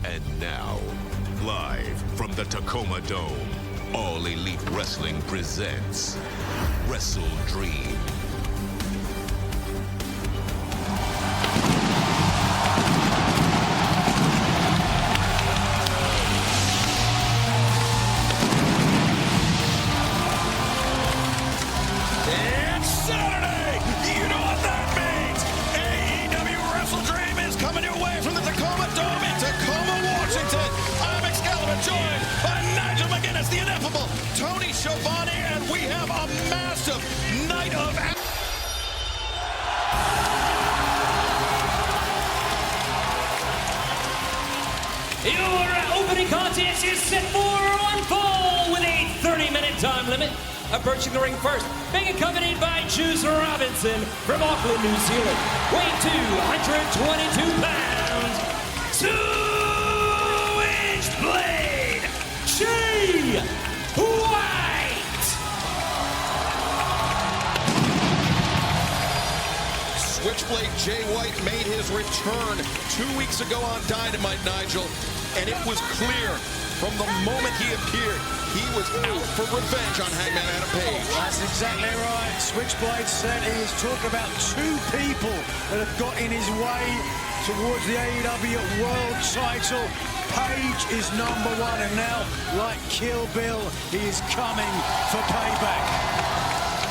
And now, live from the Tacoma Dome, All Elite Wrestling presents WrestleDream. It's Saturday! You know what that means! AEW WrestleDream is coming your way from the Tacoma Dome in Tacoma, Washington. I'm Excalibur, joined by Nigel McGuinness, the ineffable Tony Schiavone, and we have a massive night of action. Your opening contest is set for one fall with a 30-minute time limit. Approaching the ring first, being accompanied by Juice Robinson from Auckland, New Zealand, weighing 222 pounds. Switchblade Jay White. Switchblade Jay White made his return 2 weeks ago on Dynamite, Nigel, and it was clear from the moment he appeared, he was out for revenge on Hangman Adam Page. That's exactly right. Switchblade said he is talking about two people that have got in his way towards the AEW World title. Page is number one, and now, like Kill Bill, he is coming for payback.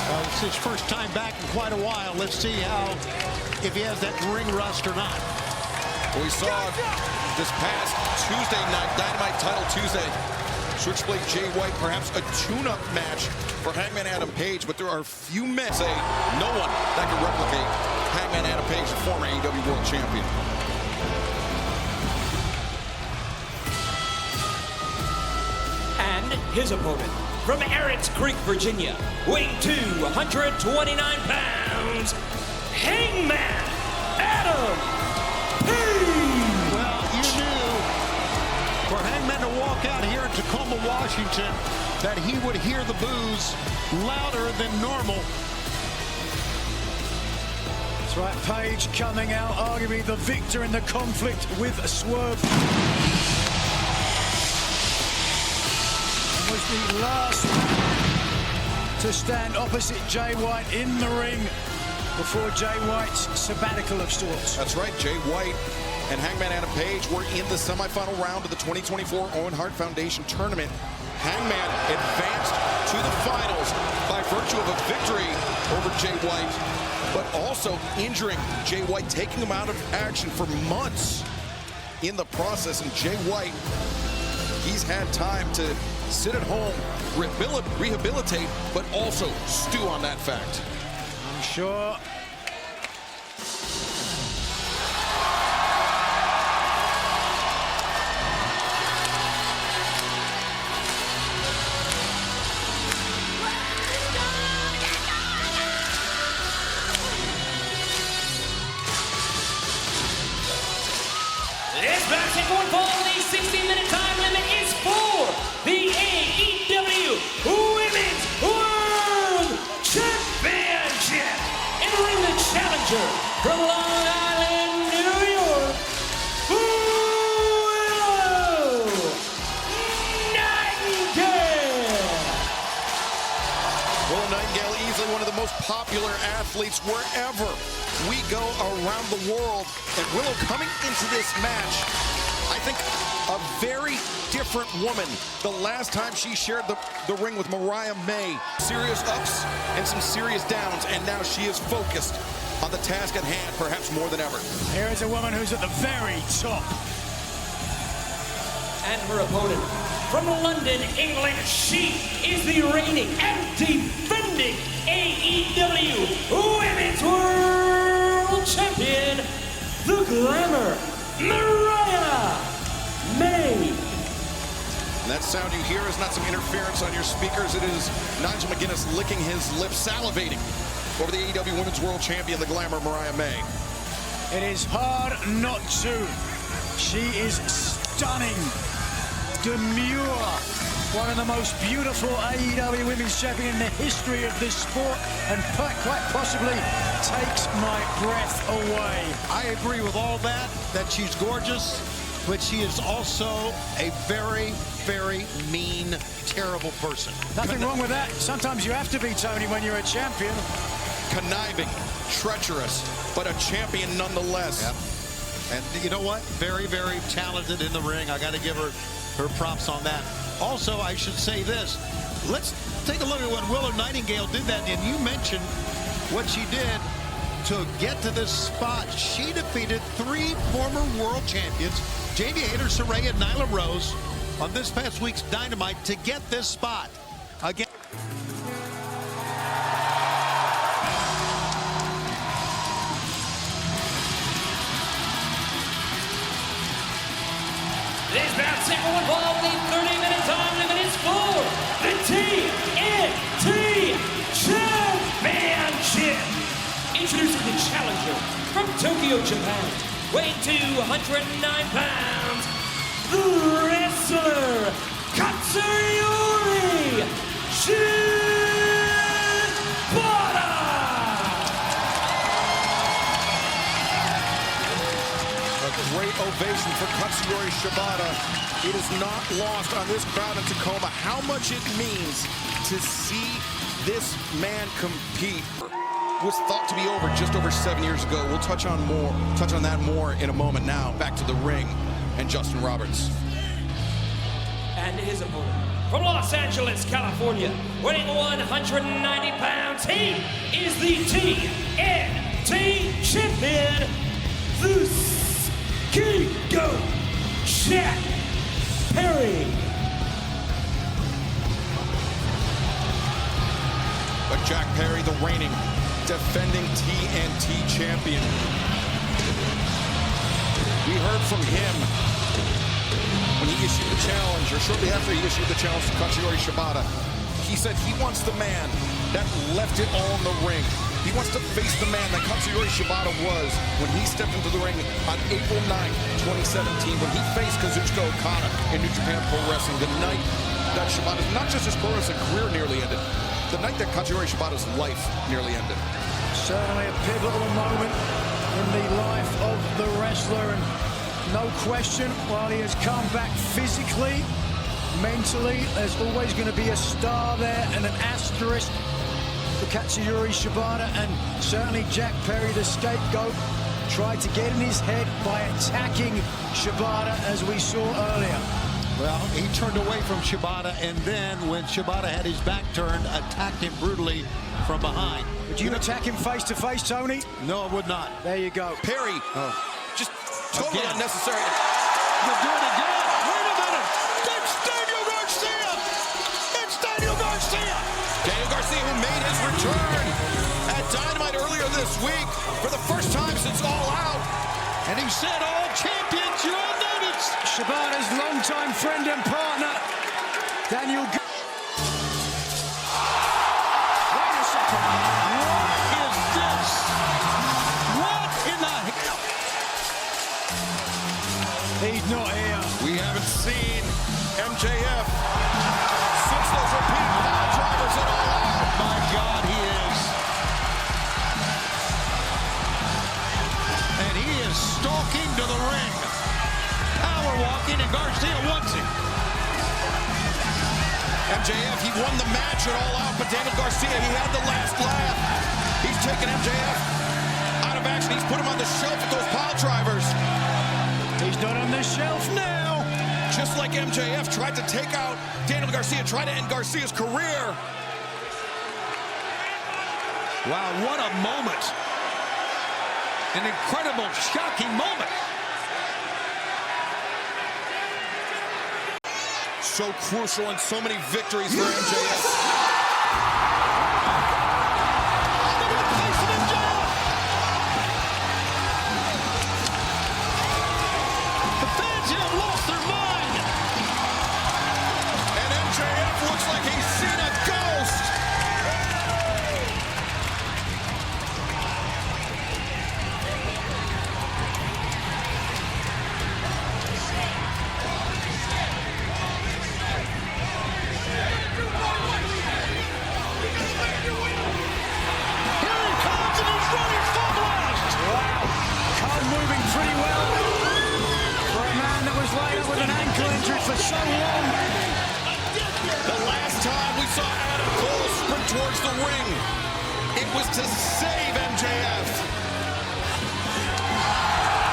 Well, it's his first time back in quite a while. Let's see if he has that ring rust or not. We saw this past Tuesday night, Dynamite Title Tuesday, Switchblade Jay White, perhaps a tune-up match for Hangman Adam Page, but there are few men, say, no one that can replicate Hangman Adam Page, the former AEW World Champion. And his opponent from Arrow's Creek, Virginia, weighing 229 pounds, Hangman Adam Page. Well, you knew for Hangman to walk out here in Tacoma, Washington, that he would hear the boos louder than normal. That's right, Page coming out, arguably the victor in the conflict with Swerve. And was the last to stand opposite Jay White in the ring before Jay White's sabbatical of sorts. That's right, Jay White and Hangman Adam Page were in the semifinal round of the 2024 Owen Hart Foundation tournament. Hangman advanced to the finals by virtue of a victory over Jay White, but also injuring Jay White, taking him out of action for months in the process. And Jay White, he's had time to sit at home, rehabilitate, but also stew on that fact. I'm sure. This match at one fall, the 60-minute time limit is for the AEW Women's World Championship. In the ring, the challenger from Long Island, New York, Willow Nithingale. Willow Nithingale, easily one of the most popular athletes wherever we go around the world. And Willow coming into this match, I think a very different woman. The last time she shared the ring with Mariah May. Serious ups and some serious downs, and now she is focused on the task at hand, perhaps more than ever. Here is a woman who's at the very top. And her opponent from London, England, she is the reigning and defending AEW Women's World Champion, the Glamour, Mariah May. And that sound you hear is not some interference on your speakers. It is Nigel McGuinness licking his lips, salivating over the AEW Women's World Champion, the Glamour, Mariah May. It is hard not to. She is stunning, demure, one of the most beautiful AEW Women's Champion in the history of this sport, and quite possibly takes my breath away. I agree with all that she's gorgeous, but she is also a very, very mean, terrible person. Nothing wrong with that. Sometimes you have to be, Tony, when you're a champion. Conniving, treacherous, but a champion nonetheless. Yep. And you know what? Very, very talented in the ring. I got to give her props on that. Also, I should say this. Let's take a look at when Willow Nithingale did that. And you mentioned what she did to get to this spot. She defeated 3 former world champions, Jamie Hayter, Saraya, and Nyla Rose, on this past week's Dynamite to get this spot. Again. This bout second one ball with a 30-minute time limit is for the TNT Championship. Introducing the challenger from Tokyo, Japan, weighing 209 pounds, the wrestler Katsuyori Shibata. A great ovation for Katsuyori Shibata. It is not lost on this crowd in Tacoma how much it means to see this man compete. Was thought to be over just over 7 years ago. We'll touch on that more in a moment. Now back to the ring and Justin Roberts. And his opponent from Los Angeles, California, weighing 190 pounds, he is the TNT champion, the Scapegoat, Jack Perry. But Jack Perry, the reigning, defending TNT champion. We heard from him when he issued the challenge, or shortly after he issued the challenge to Katsuyori Shibata. He said he wants the man that left it all in the ring. He wants to face the man that Katsuyori Shibata was when he stepped into the ring on April 9th, 2017, when he faced Kazuchika Okada in New Japan Pro Wrestling, the night that Shibata, not just his pro wrestling career nearly ended, the night that Katsuyori Shibata's life nearly ended. Certainly a pivotal moment in the life of the wrestler, and no question, while he has come back physically, mentally, there's always going to be a star there and an asterisk for Katsuyori Shibata, and certainly Jack Perry, the Scapegoat, tried to get in his head by attacking Shibata, as we saw earlier. Well, he turned away from Shibata, and then when Shibata had his back turned, attacked him brutally from behind. Would you attack him face to face, Tony? No, I would not. There you go. Perry, just totally unnecessary. You're doing it again. Wait a minute. It's Daniel Garcia. It's Daniel Garcia. Daniel Garcia, who made his return at Dynamite earlier this week for the first time since All Out. And he said, all champions, you're on notice. Shibata's longtime friend and partner, Daniel. Wait a second. What is this? What in the hell? He's not here. We haven't seen MJF since those repeat pile drivers at All Out. My God, he is. And he is stalking to the ring. Power walking, and Garcia wants him. MJF, he won the match at All Out, but Daniel Garcia, he had the last laugh. He's taken MJF out of action. He's put him on the shelf with those pile drivers. He's not on the shelf now. Just like MJF tried to take out Daniel Garcia, tried to end Garcia's career. Wow, what a moment. An incredible, shocking moment. So crucial in so many victories for MJF. Looks like he's seen a ghost. so long. The last time we saw Adam Cole sprint towards the ring, it was to save MJF.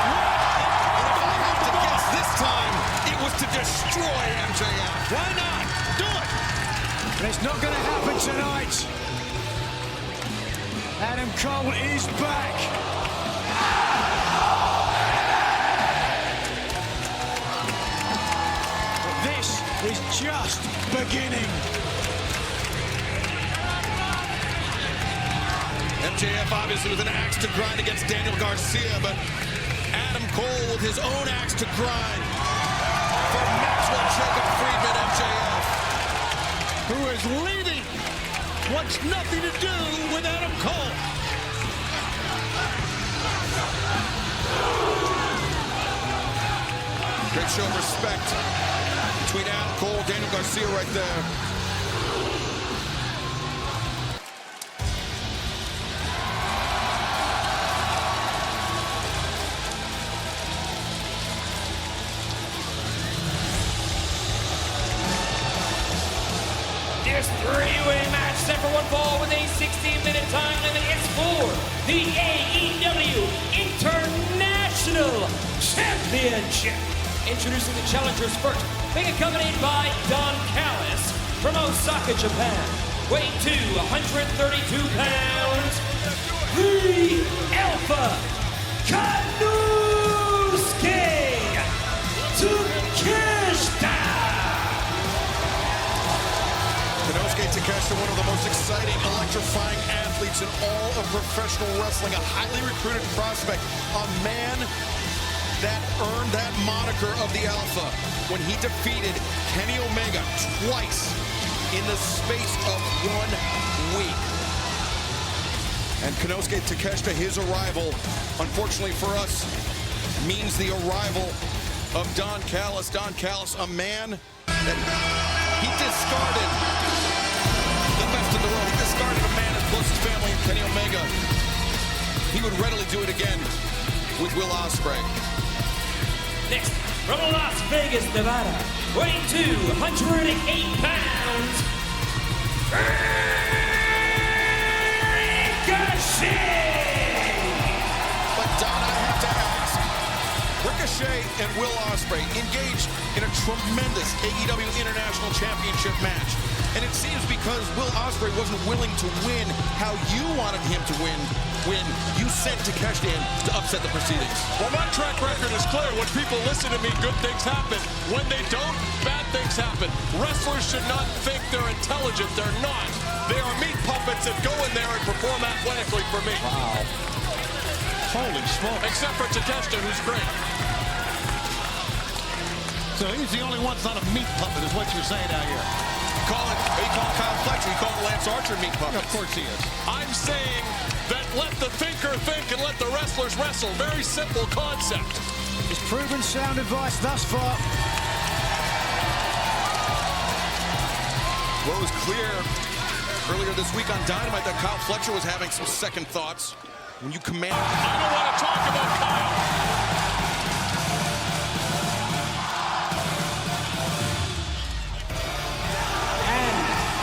And if I have to guess this time, it was to destroy MJF. Why not? Do it. But it's not going to happen tonight. Adam Cole is back. But this is just beginning. MJF obviously with an axe to grind against Daniel Garcia, but Adam Cole with his own axe to grind for Maxwell Jacob Friedman, MJF. Who is leaving wants nothing to do with Adam Cole. Great show of respect between Adam Cole and Daniel Garcia right there. This three-way match set for one fall with a 16-minute time limit. It's for the AEW International Championship. Introducing the challengers first, being accompanied by Don Callis from Osaka, Japan, weighing 232 pounds, the Alpha Konosuke Takeshita. Konosuke Takeshita, one of the most exciting, electrifying athletes in all of professional wrestling, a highly recruited prospect, a man that earned that moniker of the Alpha when he defeated Kenny Omega twice in the space of 1 week. And Konosuke Takeshita, his arrival, unfortunately for us, means the arrival of Don Callis. Don Callis, a man that he discarded the best in the world. He discarded a man as close as family in Kenny Omega. He would readily do it again with Will Ospreay. Next, from Las Vegas, Nevada, weighing 208 pounds, Ricochet! But Don, I have to ask, Ricochet and Will Ospreay engaged in a tremendous AEW International Championship match. And it seems because Will Ospreay wasn't willing to win how you wanted him to win when you sent Takeshita in to upset the proceedings. Well, my track record is clear. When people listen to me, good things happen. When they don't, bad things happen. Wrestlers should not think they're intelligent. They're not. They are meat puppets that go in there and perform athletically for me. Wow. Holy smoke. Except for Takeshita, who's great. So he's the only one that's not a meat puppet, is what you're saying out here. You call Kyle Fletcher, you call Lance Archer meat puppets. Of course he is. I'm saying that let the thinker think and let the wrestlers wrestle. Very simple concept. It's proven sound advice thus far. Well, it was clear earlier this week on Dynamite that Kyle Fletcher was having some second thoughts when you command. I don't want to talk about Kyle.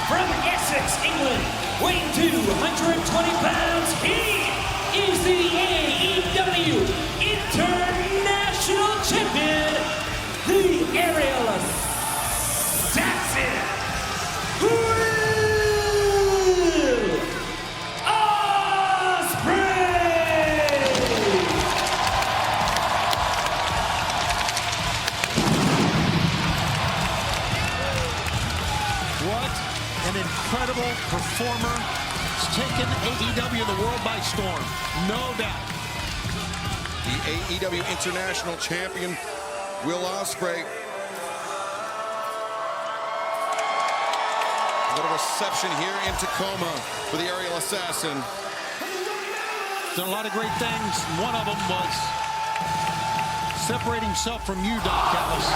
From Essex, England, weighing 220 pounds, he is the AEW International Champion, the Aerial Assassin, Will Ospreay! What an incredible performer. It's taken AEW and the world by storm, no doubt. The AEW International Champion, Will Ospreay. What a reception here in Tacoma for the Aerial Assassin. Done a lot of great things. One of them was separating himself from you, Don Callis.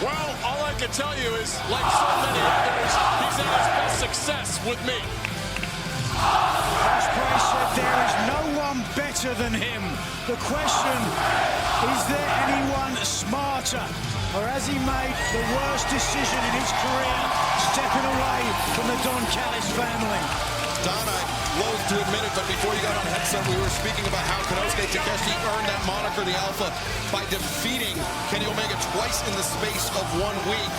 Well, all I can tell you is, like so many others, he's had his best success with me. Ospreay said there is no one better than him. The question, is there anyone smarter? or has he made the worst decision in his career, stepping away from the Don Callis family? Don, I loathe to admit it, but before you got on headset, we were speaking about how Konosuke Takeshita earned that moniker, the Alpha, by defeating Kenny Omega twice in the space of 1 week.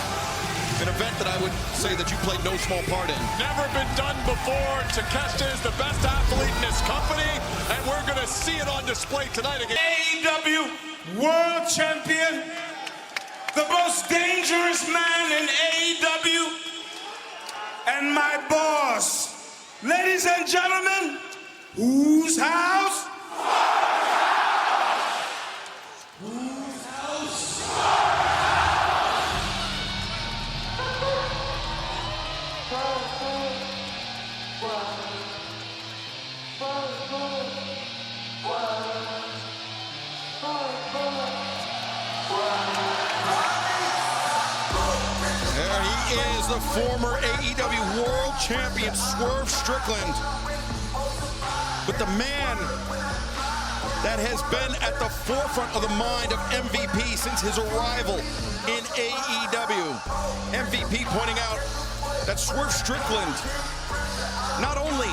An event that I would say that you played no small part in. Never been done before. Takeshita is the best athlete in this company, and we're going to see it on display tonight again. AEW World Champion, the most dangerous man in AEW, and my boss. Ladies and gentlemen, whose house? Whose house? There he is, the former AEW World Champion, Swerve Strickland. But the man that has been at the forefront of the mind of MVP since his arrival in AEW. MVP pointing out that Swerve Strickland, not only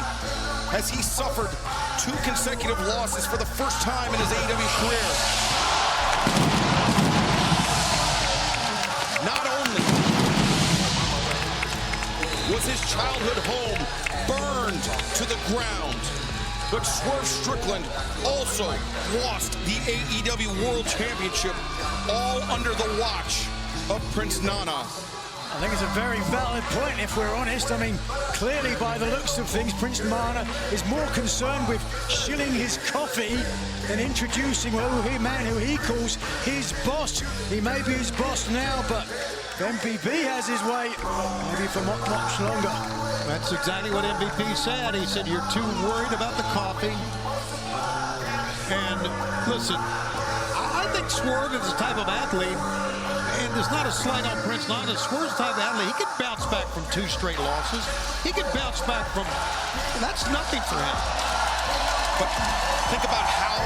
has he suffered 2 consecutive losses for the first time in his AEW career, not only was his childhood home burned to the ground, but Swerve Strickland also lost the AEW World Championship, all under the watch of Prince Nana. I think it's a very valid point, if we're honest. I mean, clearly by the looks of things, Prince Nana is more concerned with shilling his coffee than introducing a man who he calls his boss. He may be his boss now, but MVP has his way, maybe for much longer. That's exactly what MVP said. He said, you're too worried about the coffee. And listen, I think Swerve is the type of athlete, and there's not a slight on Prince Nana. Swerve's the type of athlete, he can bounce back from 2 straight losses. He can bounce back from, that's nothing for him. But think about how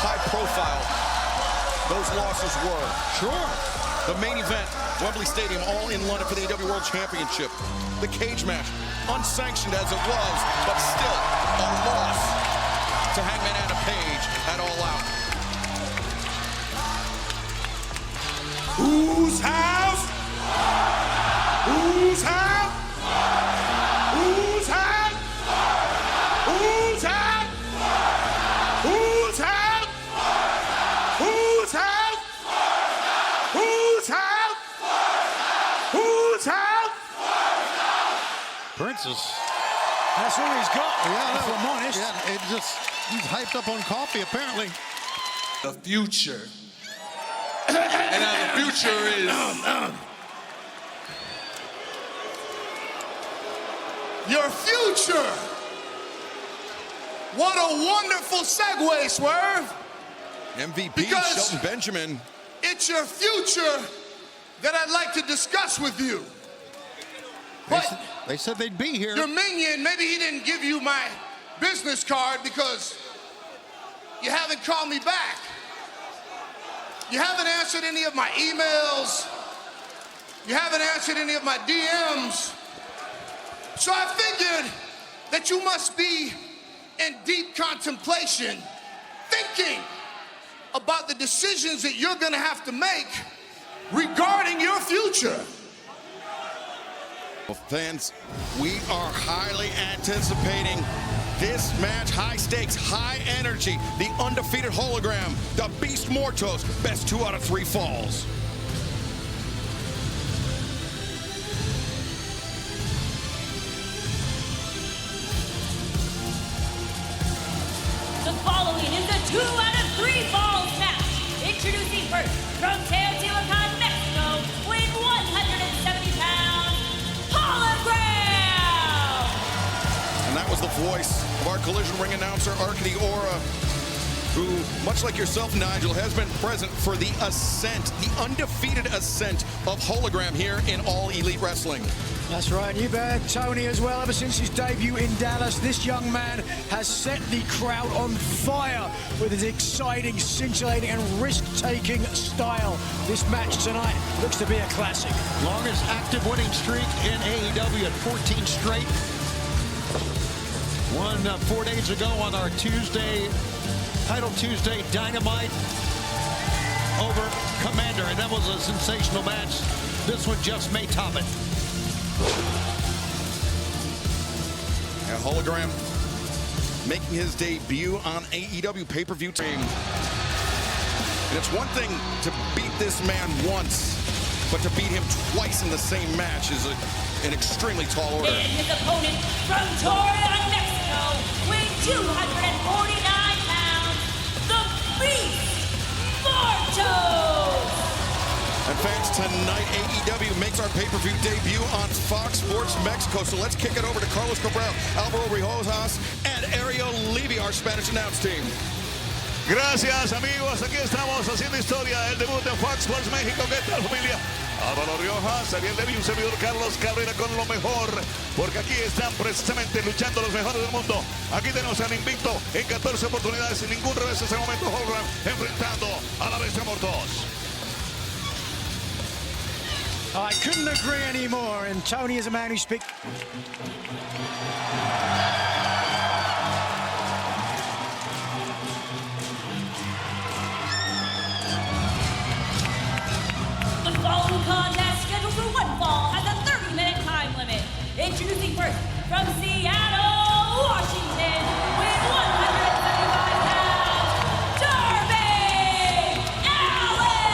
high profile those losses were. Sure. The main event, Wembley Stadium, all in London for the AEW World Championship. The cage match, unsanctioned as it was, but still a loss to Hangman and Page at All Out. Whose house? Whose house? Whose house? Whose house? Whose house? Whose house? Whose house? Whose house? Princess. That's all he's got, if I'm honest. Yeah, it just, he's hyped up on coffee, apparently. The future. And now the future is... Your future. What a wonderful segue, Swerve. MVP Because Shelton Benjamin. It's your future that I'd like to discuss with you. But They said they'd be here. your minion, maybe he didn't give you my business card because you haven't called me back. You haven't answered any of my emails. You haven't answered any of my DMs. So I figured that you must be in deep contemplation, thinking about the decisions that you're gonna have to make regarding your future. Well, fans, we are highly anticipating this match. High stakes, high energy. The undefeated Hologram, the Beast Mortos, best 2 out of 3 falls. The following is a 2 out of 3 falls match. Introducing first, from Teotihuacan, Mexico, weighing 170 pounds, Hologram! And that was the voice of our Collision Ring announcer, Arcady Aura. who, much like yourself, Nigel, has been present for the ascent, the undefeated ascent of Hologram here in All Elite Wrestling. That's right, and you've heard Tony as well. Ever since his debut in Dallas, this young man has set the crowd on fire with his exciting, scintillating, and risk-taking style. This match tonight looks to be a classic. Longest active winning streak in AEW at 14 straight. Won 4 days ago on our Tuesday, Title Tuesday Dynamite over Commander, and that was a sensational match. This one just may top it. And Hologram making his debut on AEW pay-per-view team. And it's one thing to beat this man once, but to beat him twice in the same match is an extremely tall order. And his opponent from Torreon, Mexico, weighing 249 pounds, the Beast, Mortos! And fans, tonight AEW makes our pay-per-view debut on Fox Sports Mexico. So let's kick it over to Carlos Cabral, Alvaro Riojas, and Ariel Levy, our Spanish announce team. Gracias, amigos. Aquí estamos haciendo historia. El debut de Fox Sports México. ¿Qué tal, familia? Álvaro Riojas, Ariel Levy, un servidor Carlos Cabrera con lo mejor, porque aquí están precisamente luchando los mejores del mundo. Aquí tenemos al invicto en 14 oportunidades sin ningún revés en ese momento. Hologram enfrentando a la bestia Mortos. I couldn't agree anymore, and Tony is a man who speaks. The following contest, scheduled for one fall, has a 30-minute time limit. Introducing first, from Seattle, Washington, with 175 pounds, Darby Allin!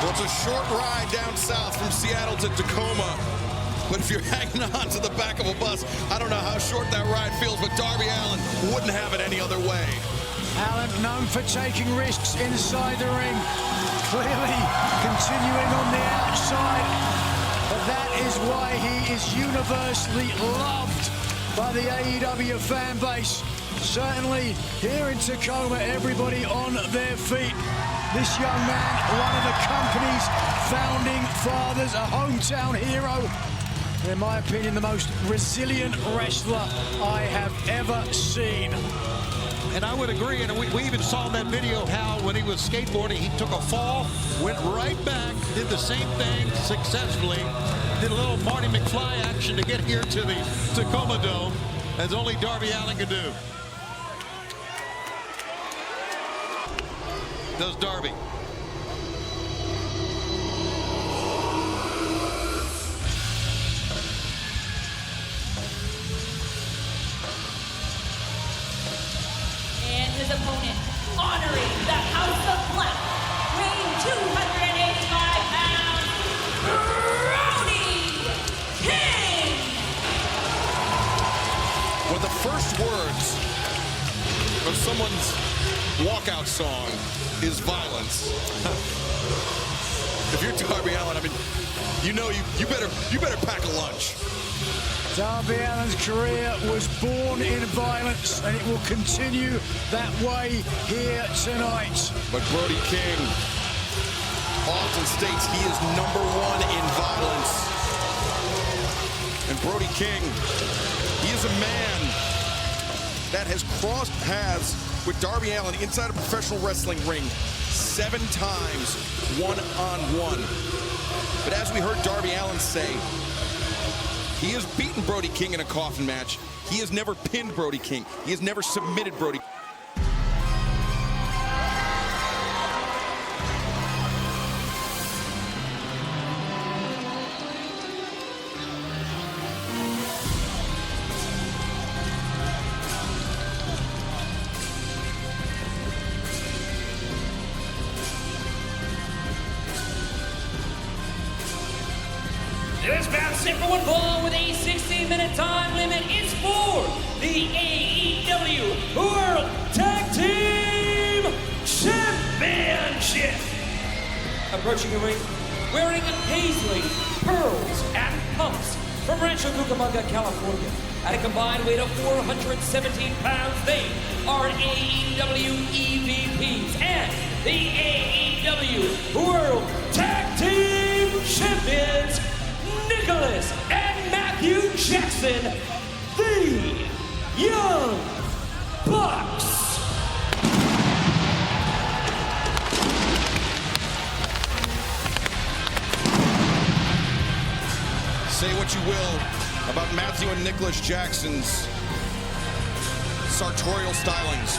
Well, it's a short ride down south from Seattle to Tacoma. But if you're hanging on to the back of a bus, I don't know how short that ride feels, but Darby Allin wouldn't have it any other way. Allin, known for taking risks inside the ring, clearly continuing on the outside, but that is why he is universally loved by the AEW fan base. Certainly here in Tacoma, everybody on their feet. This young man, one of the company's founding fathers, a hometown hero. In my opinion, the most resilient wrestler I have ever seen. And I would agree, and we even saw in that video how when he was skateboarding, he took a fall, went right back, did the same thing successfully, did a little Marty McFly action to get here to the Tacoma Dome, as only Darby Allin can do. Does Darby. His opponent, honoring the House of Black, weighing 285 pounds, Brody King! When the first words of someone's walkout song is violence, if you're Darby Allin, I mean, you know you better pack a lunch. Darby Allin's career was born in violence, and it will continue that way here tonight. But Brody King often states he is #1 in violence. And Brody King, he is a man that has crossed paths with Darby Allin inside a professional wrestling ring 7 times, one-on-one. But as we heard Darby Allin say, he has beaten Brody King in a coffin match. He has never pinned Brody King. He has never submitted Brody. This bout set for one fall with a 60-minute time limit is for the AEW World Tag Team Championship. Approaching the ring, wearing paisley, pearls, and pumps from Rancho Cucamonga, California. At a combined weight of 417 pounds, they are AEW EVPs and the AEW World Tag Team Champions, Nicholas and Matthew Jackson, the Young Bucks. Say what you will about Matthew and Nicholas Jackson's sartorial stylings,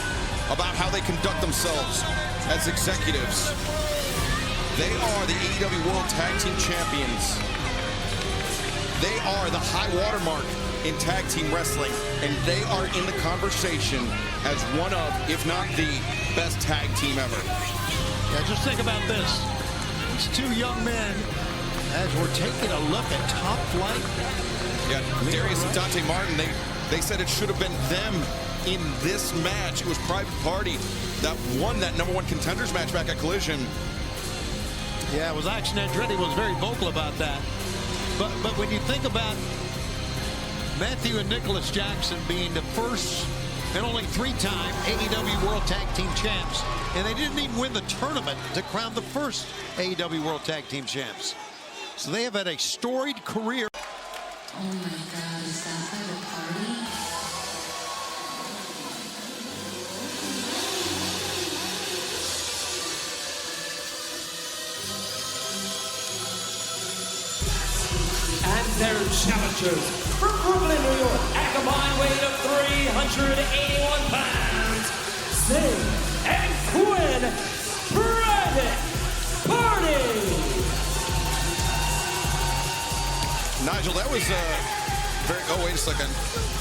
about how they conduct themselves as executives. They are the AEW World Tag Team Champions. They are the high watermark in tag team wrestling, and they are in the conversation as one of, if not the best tag team ever. Yeah, just think about this. These two young men, as we're taking a look at Top Flight. Yeah, Darius and Dante Martin, they said it should have been them in this match. It was Private Party that won that #1 contenders match back at Collision. Yeah, it was Action Andretti was very vocal about that. But when you think about Matthew and Nicholas Jackson being the first and only 3-time AEW World Tag Team Champs, and they didn't even win the tournament to crown the first AEW World Tag Team Champs. So they have had a storied career. Oh my God, is that Private Party? And their challengers from Brooklyn, New York, at a combined weight of 381 pounds, Sing and Quen, Private Party. Nigel, that was very, oh, wait a second.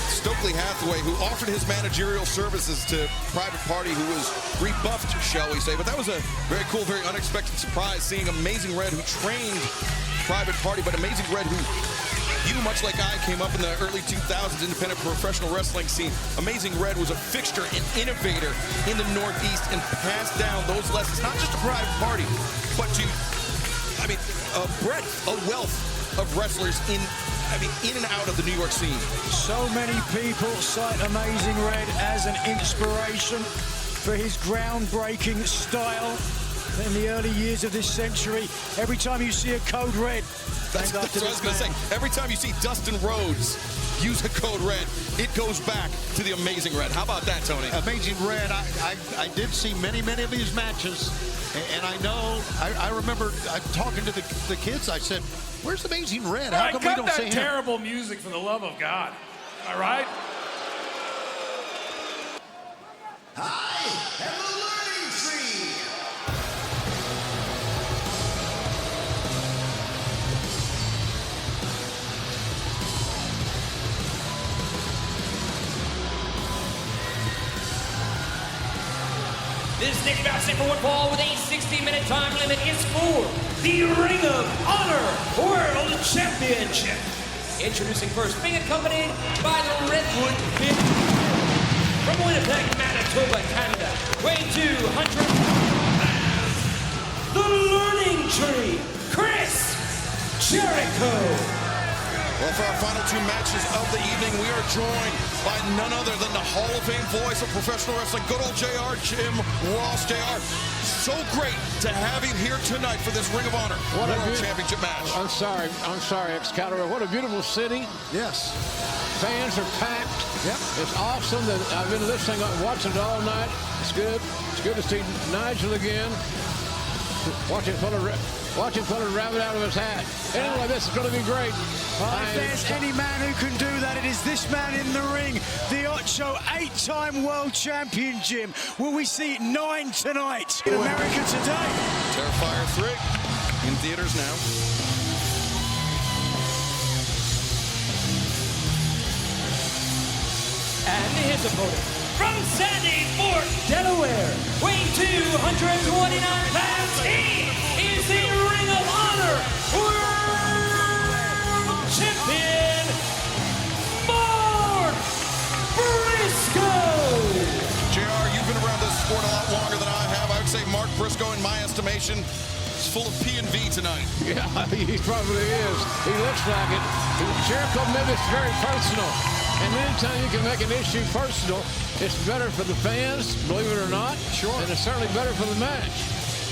Stokely Hathaway, who offered his managerial services to Private Party, who was rebuffed, shall we say. But that was a very cool, very unexpected surprise, seeing Amazing Red, who trained Private Party, but Amazing Red, who you, much like I, came up in the early 2000s independent professional wrestling scene. Amazing Red was a fixture and innovator in the Northeast and passed down those lessons, not just to Private Party, but to, I mean, a breadth, a wealth of wrestlers in and out of the New York scene. So many people cite Amazing Red as an inspiration for his groundbreaking style in the early years of this century. Every time you see a Code Red, that's what I was going to say. Every time you see Dustin Rhodes use a Code Red, it goes back to the Amazing Red. How about that, Tony? Amazing Red, I did see many of these matches, and I know, I remember talking to the kids. I said, where's Amazing Red? How come we don't see him? Cut that terrible music, for the love of God. All right? I am the learning tree. This next bout set for one fall with a 60-minute time limit is for the Ring of Honor World Championship. Introducing first, being accompanied by the Redwood Kid from Winnipeg, Manitoba, Canada, weighing 200 pounds, the Learning Tree, Chris Jericho. Well, for our final two matches of the evening, we are joined by none other than the Hall of Fame voice of professional wrestling, good old JR, Jim Ross. JR, so great to have you here tonight for this Ring of Honor World Championship match. I'm sorry, Excalibur. What a beautiful city. Yes. Fans are packed. Yep. It's awesome that I've been listening, watching it all night. It's good. It's good to see Nigel again. Watch him pull a rabbit out of his hat. Anyway, this is going to be great. If there's any man who can do that, it is this man in the ring, the Ocho, 8-time world champion, Jim. Will we see 9 tonight in America today? Terrifier 3 in theaters now. And his opponent from Sandy Fort, Delaware, weighing 229 pounds, he is the Ring of Honor World Champion, Marq Briscoe. JR, you've been around this sport a lot longer than I have. I would say Marq Briscoe, in my estimation, is full of P&V tonight. Yeah, he probably is. He looks like it. Jericho made this very personal. And anytime you can make an issue personal, it's better for the fans, believe it or not. Sure. And it's certainly better for the match.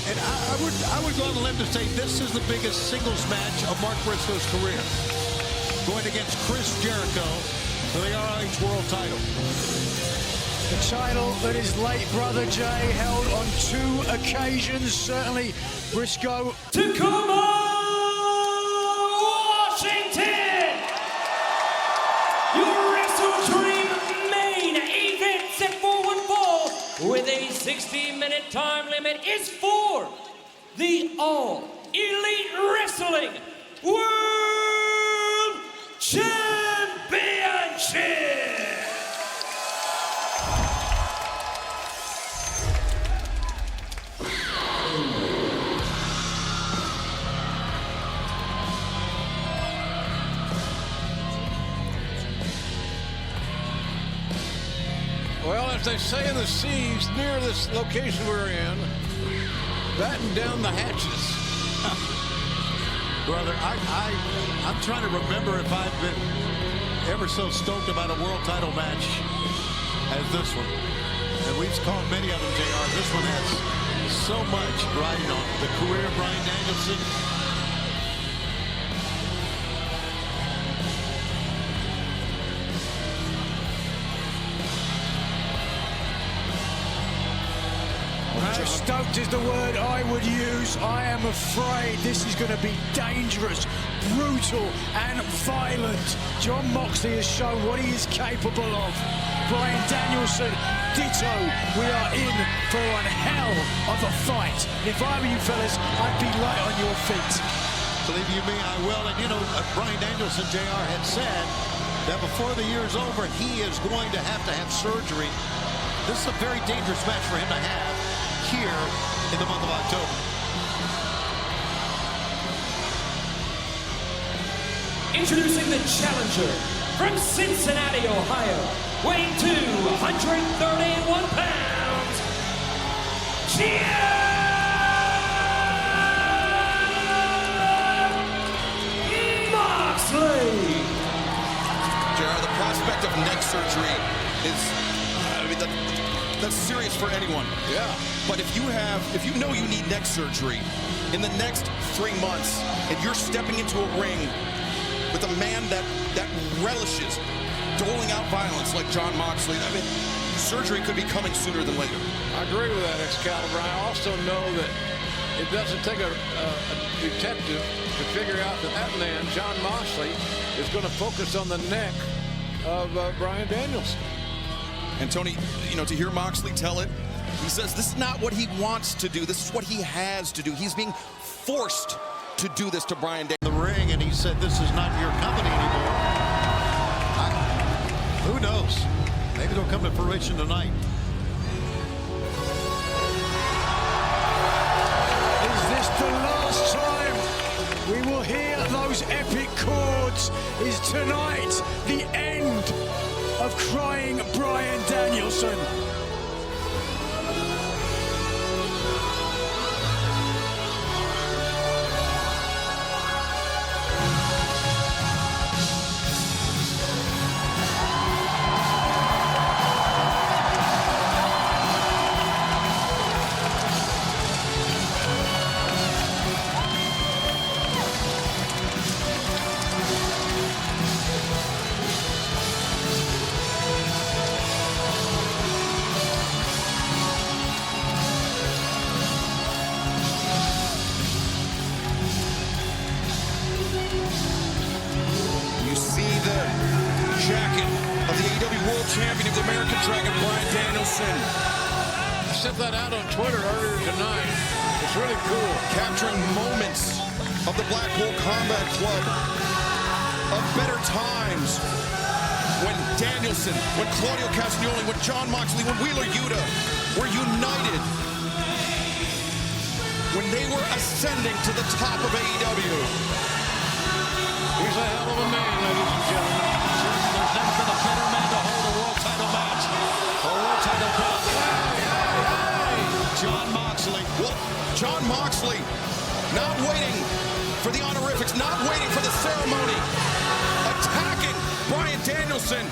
And I would go on the limb to say this is the biggest singles match of Mark Briscoe's career. Going against Chris Jericho for the ROH World title. The title that his late brother Jay held on 2 occasions. Certainly Briscoe. Tacoma, Washington! Your WrestleDream main event set for one fall with a 60-minute time limit is for the All Elite Wrestling World Championship! Well, as they say in the seas near this location we're in, batten down the hatches. Brother, I'm trying to remember if I've been ever so stoked about a world title match as this one. And we've called many of them, JR. This one has so much riding on the career of Bryan Danielson. Stoked is the word I would use. I am afraid this is going to be dangerous, brutal, and violent. Jon Moxley has shown what he is capable of. Bryan Danielson, ditto. We are in for one hell of a fight. If I were you fellas, I'd be right on your feet. Believe you me, I will. And you know, Bryan Danielson, JR, had said that before the year's over, he is going to have surgery. This is a very dangerous match for him to have here in the month of October. Introducing the challenger from Cincinnati, Ohio, weighing 231 pounds, Moxley. JR, the prospect of neck surgery is, that's serious for anyone. Yeah. But if you know you need neck surgery in the next 3 months, and you're stepping into a ring with a man that relishes doling out violence like Jon Moxley, I mean, surgery could be coming sooner than later. I agree with that, Excalibur. I also know that it doesn't take a detective to figure out that man, Jon Moxley, is going to focus on the neck of Bryan Danielson. And Tony, you know, to hear Moxley tell it, he says this is not what he wants to do. This is what he has to do. He's being forced to do this to Bryan Danielson. The ring, and he said, this is not your company anymore. Who knows? Maybe it'll come to fruition tonight. Is this the last time we will hear those epic chords? Is tonight the end of crying Bryan Danielson? Champion of the American Dragon, Bryan Danielson. I sent that out on Twitter earlier tonight. It's really cool. Capturing moments of the Blackpool Combat Club, of better times, when Danielson, when Claudio Castagnoli, when Jon Moxley, when Wheeler Yuta were united, when they were ascending to the top of AEW. He's a hell of a man, ladies and gentlemen. There's never been a better man to hold a world title match. A world title belt. Jon Moxley. Well, Jon Moxley not waiting for the honorifics, not waiting for the ceremony, attacking Bryan Danielson